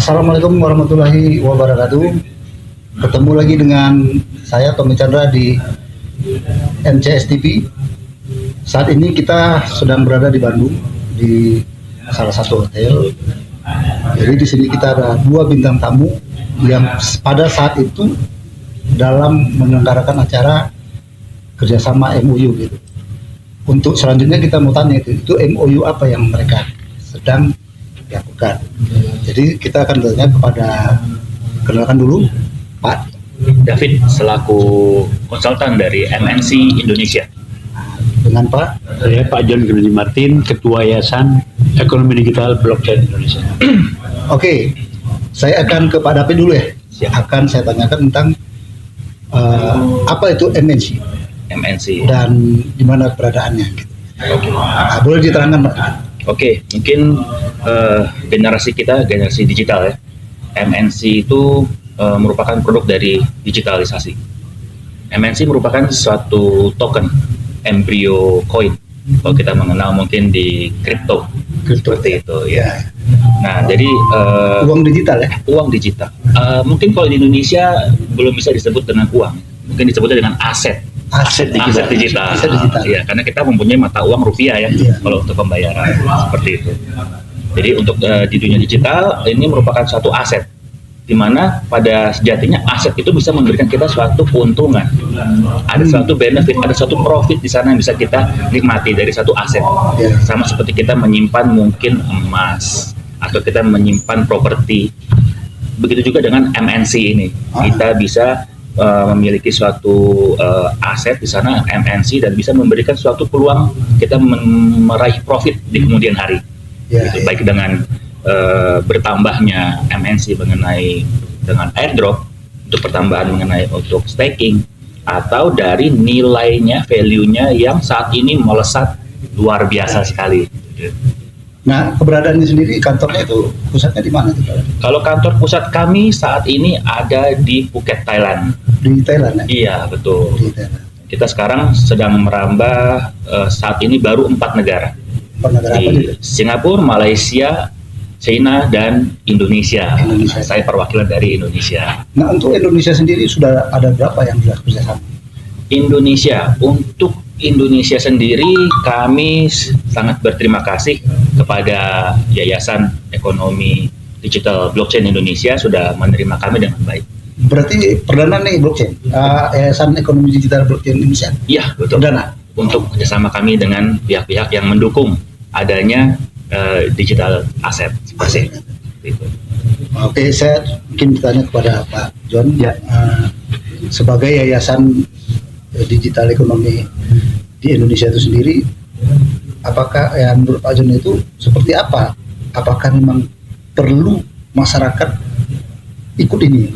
Assalamualaikum warahmatullahi wabarakatuh. Ketemu lagi dengan saya Tommy Chandra di MCS TV. Saat ini kita sedang berada di Bandung di salah satu hotel. Jadi di sini kita ada 2 bintang tamu yang pada saat itu dalam menyelenggarakan acara kerjasama MOU gitu. Untuk selanjutnya kita mau tanya itu MOU apa yang mereka sedang lakukan. Jadi kita akan tanya kepada, kenalkan dulu Pak David selaku konsultan dari MNC Indonesia. Dengan Pak. Saya Pak John Kennedy Martin, Ketua Yayasan Ekonomi Digital Blockchain Indonesia. Oke, saya akan ke Pak David dulu ya. Akan saya tanyakan tentang apa itu MNC dan di mana keberadaannya. Gitu. Boleh diterangkan Pak? Oke, mungkin generasi kita generasi digital ya. MNC itu merupakan produk dari digitalisasi. MNC merupakan suatu token embrio coin. Kalau kita mengenal mungkin di kripto seperti itu ya. Nah, jadi uang digital ya. Uang digital. Mungkin kalau di Indonesia belum bisa disebut dengan uang, mungkin disebutnya dengan aset. Aset digital. Ya, karena kita mempunyai mata uang rupiah ya, kalau untuk pembayaran seperti itu. Jadi untuk di dunia digital ini merupakan suatu aset, di mana pada sejatinya aset itu bisa memberikan kita suatu keuntungan, ada suatu benefit, ada suatu profit di sana yang bisa kita nikmati dari satu aset. Sama seperti kita menyimpan mungkin emas atau kita menyimpan properti. Begitu juga dengan MNC ini, kita bisa memiliki suatu aset di sana MNC dan bisa memberikan suatu peluang kita meraih profit di kemudian hari. Gitu, baik dengan bertambahnya MNC mengenai dengan airdrop untuk pertambahan mengenai untuk staking atau dari nilainya value-nya yang saat ini melesat luar biasa sekali. Nah, keberadaannya sendiri kantornya itu pusatnya di mana? Kalau kantor pusat kami saat ini ada di Phuket, Thailand. Di Thailand ya? Iya, betul. Di Thailand. Kita sekarang sedang merambah saat ini baru 4 negara. 4 negara di apa itu? Singapura, Malaysia, China, dan Indonesia. Saya perwakilan dari Indonesia. Nah, untuk Indonesia sendiri sudah ada berapa yang sudah kerjasama? Untuk Indonesia sendiri kami sangat berterima kasih kepada Yayasan Ekonomi Digital Blockchain Indonesia sudah menerima kami dengan baik. Berarti perdana nih blockchain, Yayasan Ekonomi Digital Blockchain Indonesia? Iya, betul. Perdana? Untuk kerjasama kami dengan pihak-pihak yang mendukung adanya digital aset. Itu. Oke, saya mungkin bertanya kepada Pak John. Ya. Sebagai Yayasan Digital Ekonomi di Indonesia itu sendiri, apakah menurut Pak John itu seperti apa? Apakah memang perlu masyarakat ikut ini?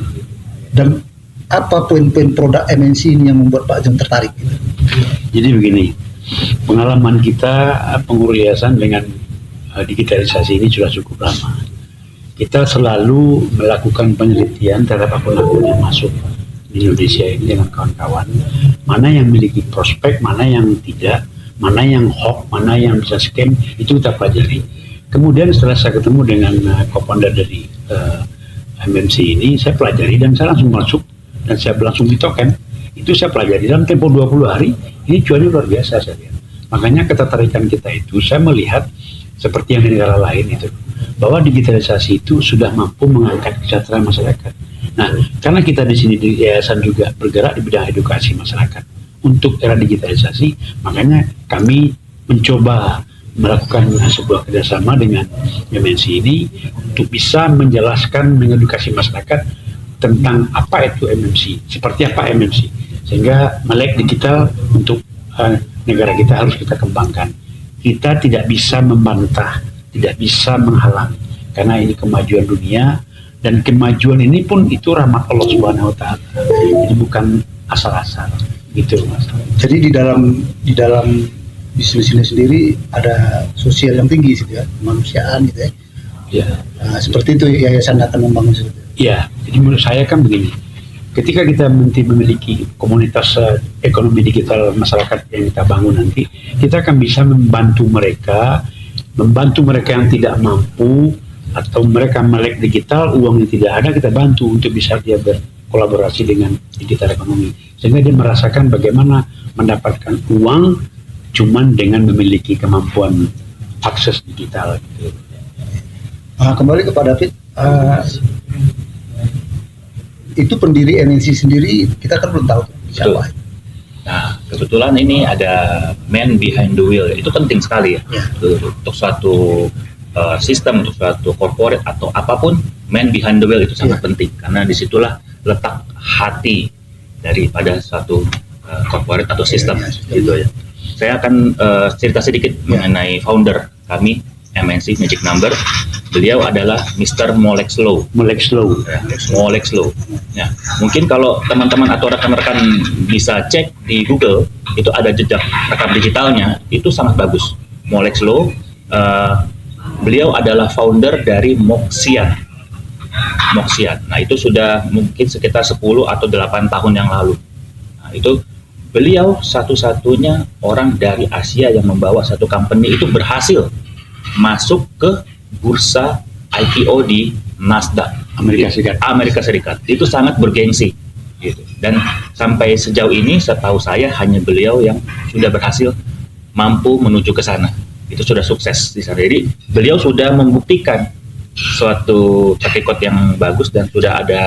Dan apa poin-poin produk MNC ini yang membuat Pak John tertarik? Jadi begini, pengalaman kita pengurus yayasan dengan digitalisasi ini sudah cukup lama. Kita selalu melakukan penelitian terhadap akun-akun yang masuk di Indonesia ini dengan kawan-kawan, mana yang memiliki prospek, mana yang tidak, mana yang hoax, mana yang bisa scam, itu kita pelajari. Kemudian setelah saya ketemu dengan co-founder dari MNC ini, saya pelajari dan saya langsung masuk dan saya langsung di token. Itu saya pelajari dalam tempo 20 hari, ini cuannya luar biasa saya lihat. Makanya ketertarikan kita itu, saya melihat seperti yang di negara lain itu, bahwa digitalisasi itu sudah mampu mengangkat kesejahteraan masyarakat. Nah, karena kita di sini di yayasan juga bergerak di bidang edukasi masyarakat untuk era digitalisasi, makanya kami mencoba melakukan sebuah kerjasama dengan MNC ini untuk bisa menjelaskan, mengedukasi masyarakat tentang apa itu MNC, seperti apa MNC, sehingga melek digital untuk negara kita harus kita kembangkan. Kita tidak bisa membantah, tidak bisa menghalang, karena ini kemajuan dunia. Dan kemajuan ini pun itu rahmat Allah Subhanahu Wa Taala. Jadi bukan asal-asal gitu Mas. Jadi di dalam bisnis ini sendiri ada sosial yang tinggi gitu ya, kemanusiaan gitu ya. Ya. Nah, seperti itu yayasan akan membangun seperti itu. Ya, jadi menurut saya kan begini. Ketika kita nanti memiliki komunitas ekonomi digital masyarakat yang kita bangun nanti, kita akan bisa membantu mereka yang tidak mampu atau mereka melek digital, uangnya tidak ada, kita bantu untuk bisa dia berkolaborasi dengan digital ekonomi, sehingga dia merasakan bagaimana mendapatkan uang cuman dengan memiliki kemampuan akses digital. Kembali kepada David, itu pendiri MNC sendiri kita kan belum tahu siapa. Nah, kebetulan ini ada man behind the wheel, itu penting sekali ya. Untuk suatu sistem, untuk suatu corporate atau apapun, man behind the wheel itu sangat penting, karena disitulah letak hati daripada suatu corporate atau sistem gitu ya. Saya akan cerita sedikit mengenai founder kami MNC Magic Number. Beliau adalah Mr. Molex Low. Ya, mungkin kalau teman-teman atau rekan-rekan bisa cek di Google, itu ada jejak rekam digitalnya, itu sangat bagus. Molex Low, beliau adalah founder dari Moxian. Nah, itu sudah mungkin sekitar 10 atau 8 tahun yang lalu. Nah, itu beliau satu-satunya orang dari Asia yang membawa satu company itu berhasil masuk ke bursa IPO di Nasdaq Amerika Serikat. Itu sangat bergengsi gitu. Dan sampai sejauh ini setahu saya hanya beliau yang sudah berhasil mampu menuju ke sana. Itu sudah sukses di sana. Jadi beliau sudah membuktikan suatu track record yang bagus dan sudah ada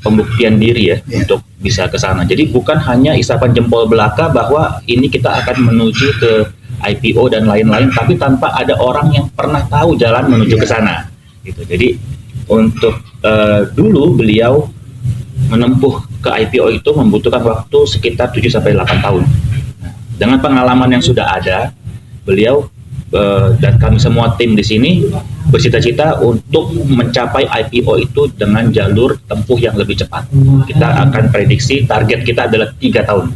pembuktian diri ya untuk bisa ke sana. Jadi bukan hanya isapan jempol belaka bahwa ini kita akan menuju ke IPO dan lain-lain, tapi tanpa ada orang yang pernah tahu jalan menuju ke sana. Gitu. Jadi untuk dulu beliau menempuh ke IPO itu membutuhkan waktu sekitar 7-8 tahun. Nah, dengan pengalaman yang sudah ada, beliau dan kami semua tim di sini bercita-cita untuk mencapai IPO itu dengan jalur tempuh yang lebih cepat. Kita akan prediksi target kita adalah 3 tahun.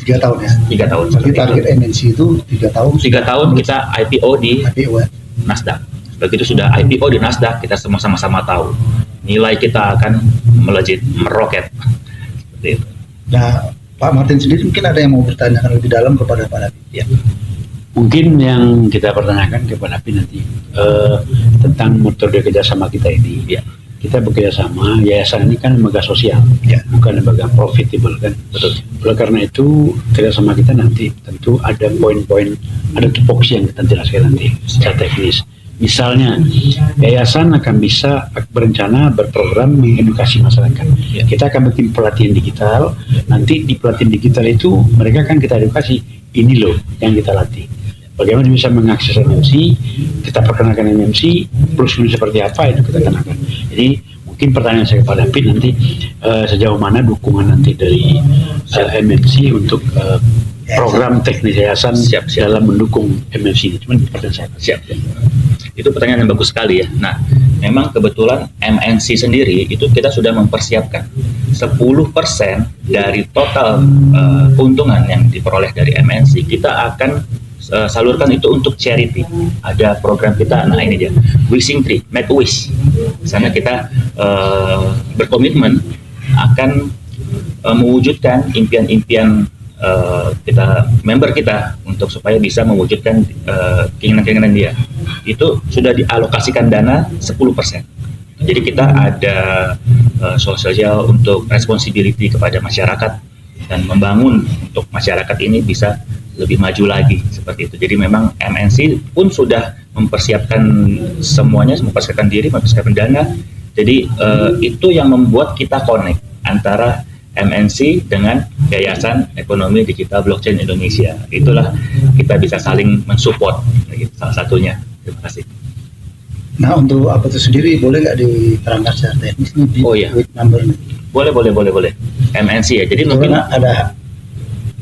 3 tahun ya? 3 tahun. Jadi target MNC itu 3 tahun? 3 tahun kita IPO di Nasdaq. Begitu sudah IPO di Nasdaq, kita semua sama-sama tahu nilai kita akan melejit, meroket. Seperti itu. Nah, Pak Martin sendiri mungkin ada yang mau bertanyakan lebih dalam kepada Pak David? Ya. Mungkin yang kita pertanyakan kepada David nanti tentang metode kerjasama kita ini. Ya. Kita bekerjasama, yayasan ini kan lembaga sosial, bukan lembaga profitable kan. Betul. Oleh karena itu kerjasama kita nanti tentu ada poin-poin, ada tupoksi yang kita jelaskan nanti secara teknis. Misalnya, yayasan akan bisa berencana berprogram mengedukasi masyarakat. Kita akan bikin pelatihan digital. Nanti di pelatihan digital itu mereka kan kita edukasi, ini loh yang kita latih. Bagaimana bisa mengakses MMC, kita perkenalkan MMC, plus-minus seperti apa itu kita kenalkan. Jadi mungkin pertanyaan saya kepada David nanti sejauh mana dukungan nanti dari MMC untuk program teknis yayasan dalam mendukung MMC ini. Cuma pertanyaan saya. Siap. Itu pertanyaan yang bagus sekali ya. Nah, memang kebetulan MNC sendiri itu kita sudah mempersiapkan 10% dari total keuntungan yang diperoleh dari MNC kita akan salurkan itu untuk charity. Ada program kita, nah ini dia, Wishing Tree, Make a Wish. Di sana kita berkomitmen akan mewujudkan impian-impian kita, member kita, untuk supaya bisa mewujudkan keinginan-keinginan dia. Itu sudah dialokasikan dana 10%. Jadi kita ada sosial untuk responsibility kepada masyarakat dan membangun untuk masyarakat ini bisa lebih maju lagi seperti itu. Jadi memang MNC pun sudah mempersiapkan semuanya, mempersiapkan diri, mempersiapkan dana. Jadi itu yang membuat kita connect antara MNC dengan Yayasan Ekonomi Digital Blockchain Indonesia. Itulah kita bisa saling mensupport, salah satunya. Terima kasih. Nah, untuk apa itu sendiri boleh nggak diterangkan secara teknis nih? Number? Boleh. MNC ya. Jadi mungkin ada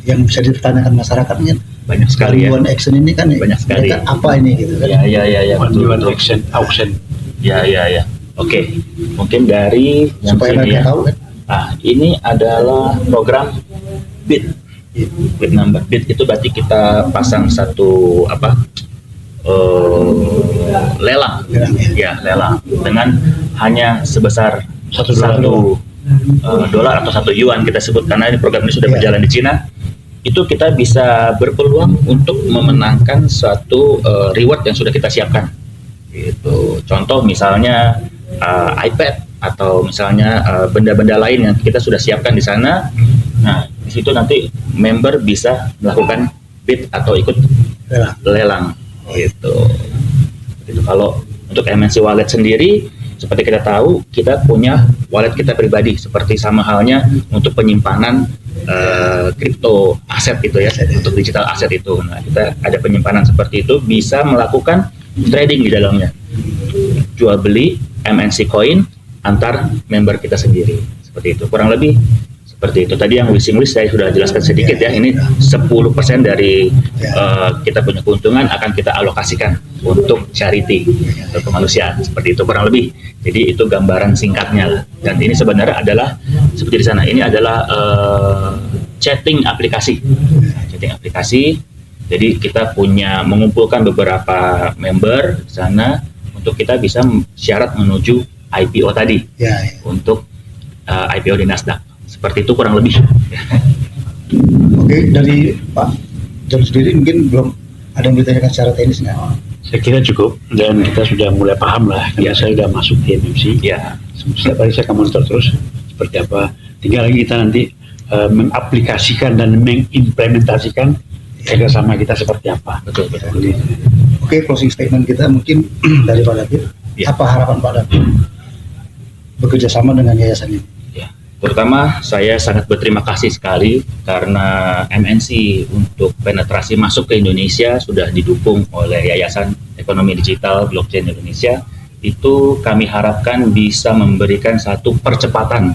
yang bisa dipertanyakan masyarakatnya. Banyak sekali ya. One Action ini kan banyak sekali. Apa ini gitu kan? Ya. One Action auction. Ya. Oke. Mungkin dari yang supaya mereka tahu kan. Nah, ini adalah program bid number. Bid itu berarti kita pasang satu lelang dengan hanya sebesar $1 atau $1 yuan kita sebut, karena ini program ini sudah berjalan di Cina. itu kita bisa berpeluang untuk memenangkan suatu reward yang sudah kita siapkan. Gitu. Contoh misalnya iPad atau misalnya benda-benda lain yang kita sudah siapkan di sana. Nah, di situ nanti member bisa melakukan bid atau ikut lelang. Gitu. Gitu. Kalau untuk MNC Wallet sendiri, seperti kita tahu, kita punya wallet kita pribadi, seperti sama halnya untuk penyimpanan kripto aset gitu ya, untuk digital aset itu. Nah, kita ada penyimpanan seperti itu, bisa melakukan trading di dalamnya, jual beli MNC coin antar member kita sendiri, seperti itu. Kurang lebih seperti itu. Tadi yang wishing list saya sudah jelaskan sedikit ya. Ini 10% dari kita punya keuntungan akan kita alokasikan untuk charity atau kemanusiaan, seperti itu kurang lebih. Jadi itu gambaran singkatnya. Dan ini sebenarnya adalah seperti di sana. Ini adalah chatting aplikasi. Chatting aplikasi. Jadi kita punya mengumpulkan beberapa member di sana untuk kita bisa syarat menuju IPO tadi, untuk IPO di Nasdaq. Seperti itu kurang lebih. Oke, dari Pak John sendiri mungkin belum ada yang ditanyakan secara teknis nggak? Saya kira cukup, dan kita sudah mulai paham lah, karena saya sudah masuk di MMC. Setiap hari saya akan monitor terus seperti apa. Tinggal lagi kita nanti mengaplikasikan dan mengimplementasikan kerjasama kita seperti apa. Betul. Oke, closing statement kita mungkin dari Pak David. Apa harapan Pak David bekerja sama dengan yayasan ini? Pertama, saya sangat berterima kasih sekali karena MNC untuk penetrasi masuk ke Indonesia sudah didukung oleh Yayasan Ekonomi Digital Blockchain Indonesia. Itu kami harapkan bisa memberikan satu percepatan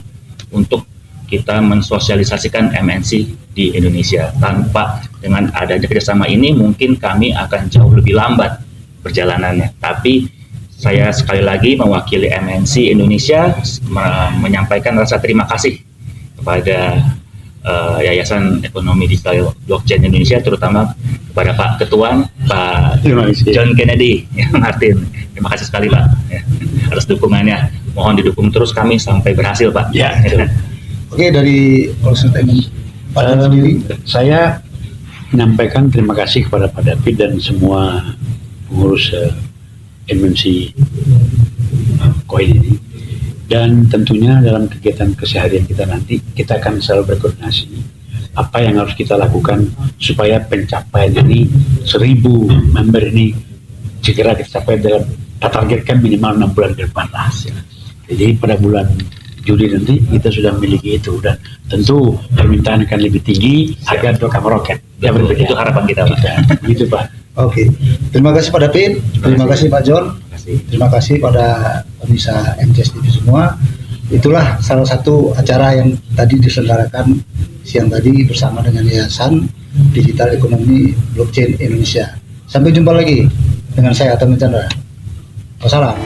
untuk kita mensosialisasikan MNC di Indonesia. Tanpa dengan adanya kerjasama ini mungkin kami akan jauh lebih lambat perjalanannya. Tapi saya sekali lagi mewakili MNC Indonesia menyampaikan rasa terima kasih kepada Yayasan Ekonomi Digital Blockchain Indonesia, terutama kepada Pak Ketua, Pak John Kennedy Martin. Terima kasih sekali Pak atas dukungannya. Mohon didukung terus kami sampai berhasil Pak. Oke, dari closing statement Pak John sendiri, saya menyampaikan terima kasih kepada Pak David dan semua pengurus MMC Coin ini, dan tentunya dalam kegiatan keseharian kita nanti kita akan selalu berkoordinasi apa yang harus kita lakukan supaya pencapaian ini 1000 member ini segera dicapai dalam targetkan minimal 6 bulan ke depan lah. Jadi pada bulan Juli nanti kita sudah memiliki itu, dan tentu permintaan akan lebih tinggi agar itu akan meroket. Itu harapan kita Pak. Gitu Pak. Oke, terima kasih Pak David, terima kasih Pak John, terima kasih pada pemirsa MCS TV semua. Itulah salah satu acara yang tadi diselenggarakan siang tadi bersama dengan Yayasan Digital Ekonomi Blockchain Indonesia. Sampai jumpa lagi dengan saya Atam Chandra. Wassalam.